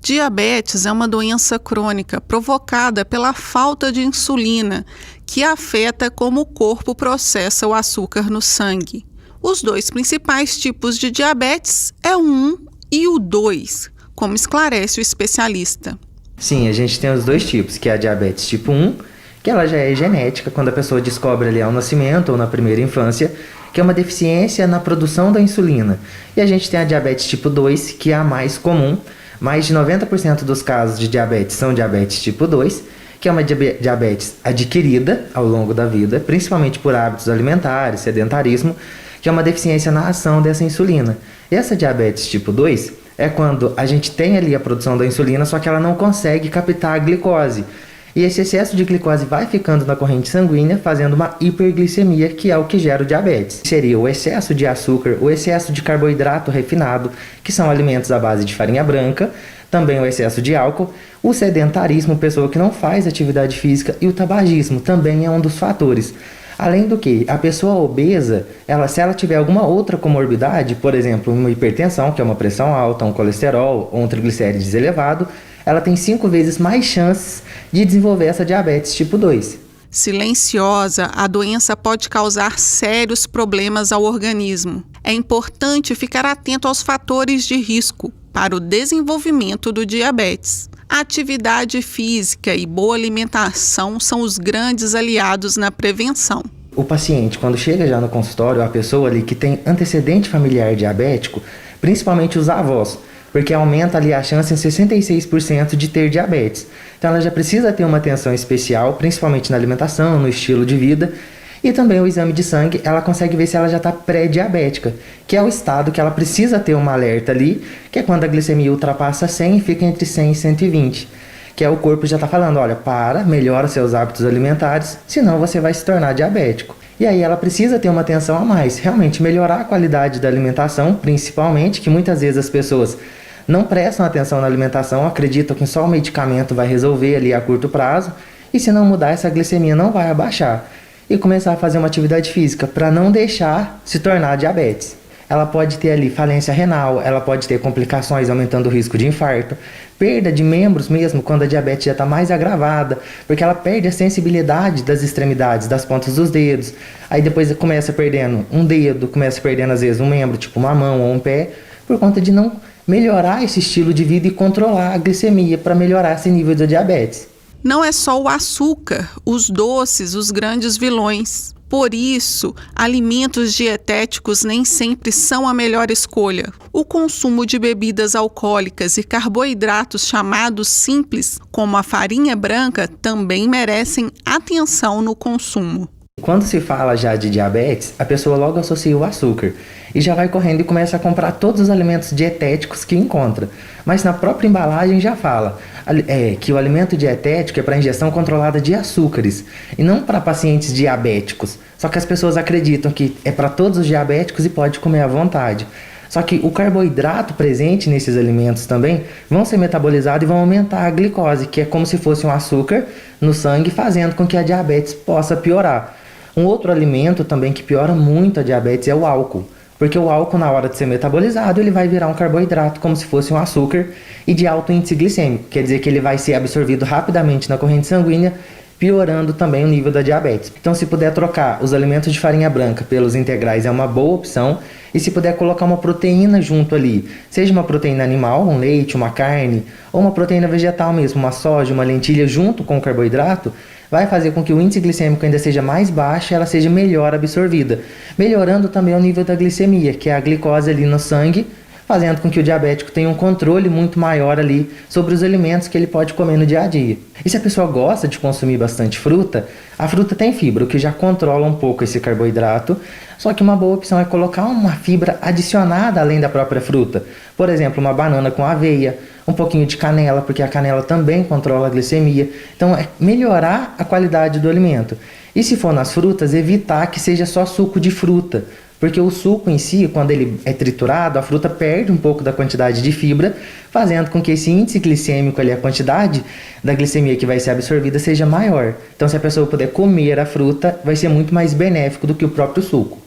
Diabetes é uma doença crônica provocada pela falta de insulina, que afeta como o corpo processa o açúcar no sangue. Os dois principais tipos de diabetes é o 1 e o 2, como esclarece o especialista. Sim, a gente tem os dois tipos, que é a diabetes tipo 1, que ela já é genética, quando a pessoa descobre ali ao nascimento ou na primeira infância, que é uma deficiência na produção da insulina. E a gente tem a diabetes tipo 2, que é a mais comum. Mais de 90% dos casos de diabetes são diabetes tipo 2, que é uma diabetes adquirida ao longo da vida, principalmente por hábitos alimentares, sedentarismo, que é uma deficiência na ação dessa insulina. E essa diabetes tipo 2 é quando a gente tem ali a produção da insulina, só que ela não consegue captar a glicose. E esse excesso de glicose vai ficando na corrente sanguínea, fazendo uma hiperglicemia, que é o que gera o diabetes. Seria o excesso de açúcar, o excesso de carboidrato refinado, que são alimentos à base de farinha branca, também o excesso de álcool, o sedentarismo, pessoa que não faz atividade física, e o tabagismo também é um dos fatores. Além do que, a pessoa obesa, se ela tiver alguma outra comorbidade, por exemplo, uma hipertensão, que é uma pressão alta, um colesterol ou um triglicérides elevado, ela tem 5 vezes mais chances de desenvolver essa diabetes tipo 2. Silenciosa, a doença pode causar sérios problemas ao organismo. É importante ficar atento aos fatores de risco para o desenvolvimento do diabetes. A atividade física e boa alimentação são os grandes aliados na prevenção. O paciente, quando chega já no consultório, a pessoa ali que tem antecedente familiar diabético, principalmente os avós, porque aumenta ali a chance em 66% de ter diabetes. Então ela já precisa ter uma atenção especial, principalmente na alimentação, no estilo de vida, e também o exame de sangue, ela consegue ver se ela já está pré-diabética, que é o estado que ela precisa ter uma alerta ali, que é quando a glicemia ultrapassa 100 e fica entre 100 e 120, que é o corpo já está falando, olha, melhora seus hábitos alimentares, senão você vai se tornar diabético. E aí ela precisa ter uma atenção a mais, realmente melhorar a qualidade da alimentação, principalmente, que muitas vezes as pessoas não prestam atenção na alimentação, acreditam que só o medicamento vai resolver ali a curto prazo, e se não mudar, essa glicemia não vai abaixar. E começar a fazer uma atividade física para não deixar se tornar diabetes. Ela pode ter ali falência renal, ela pode ter complicações aumentando o risco de infarto, perda de membros mesmo quando a diabetes já está mais agravada, porque ela perde a sensibilidade das extremidades, das pontas dos dedos, aí depois começa perdendo um dedo, começa perdendo às vezes um membro, tipo uma mão ou um pé, por conta de não melhorar esse estilo de vida e controlar a glicemia para melhorar esse nível de diabetes. Não é só o açúcar, os doces, os grandes vilões. Por isso, alimentos dietéticos nem sempre são a melhor escolha. O consumo de bebidas alcoólicas e carboidratos chamados simples, como a farinha branca, também merecem atenção no consumo. Quando se fala já de diabetes, a pessoa logo associa o açúcar e já vai correndo e começa a comprar todos os alimentos dietéticos que encontra. Mas na própria embalagem já fala que o alimento dietético é para ingestão controlada de açúcares e não para pacientes diabéticos. Só que as pessoas acreditam que é para todos os diabéticos e pode comer à vontade. Só que o carboidrato presente nesses alimentos também vão ser metabolizados e vão aumentar a glicose, que é como se fosse um açúcar no sangue, fazendo com que a diabetes possa piorar. Um outro alimento também que piora muito a diabetes é o álcool, porque o álcool, na hora de ser metabolizado, ele vai virar um carboidrato como se fosse um açúcar e de alto índice glicêmico, quer dizer que ele vai ser absorvido rapidamente na corrente sanguínea, piorando também o nível da diabetes. Então, se puder trocar os alimentos de farinha branca pelos integrais, é uma boa opção. E se puder colocar uma proteína junto ali, seja uma proteína animal, um leite, uma carne, ou uma proteína vegetal mesmo, uma soja, uma lentilha junto com o carboidrato, vai fazer com que o índice glicêmico ainda seja mais baixo e ela seja melhor absorvida, melhorando também o nível da glicemia, que é a glicose ali no sangue, fazendo com que o diabético tenha um controle muito maior ali sobre os alimentos que ele pode comer no dia a dia. E se a pessoa gosta de consumir bastante fruta, a fruta tem fibra, o que já controla um pouco esse carboidrato, só que uma boa opção é colocar uma fibra adicionada além da própria fruta. Por exemplo, uma banana com aveia, um pouquinho de canela, porque a canela também controla a glicemia. Então, é melhorar a qualidade do alimento. E se for nas frutas, evitar que seja só suco de fruta, porque o suco em si, quando ele é triturado, a fruta perde um pouco da quantidade de fibra, fazendo com que esse índice glicêmico ali, a quantidade da glicemia que vai ser absorvida, seja maior. Então, se a pessoa puder comer a fruta, vai ser muito mais benéfico do que o próprio suco.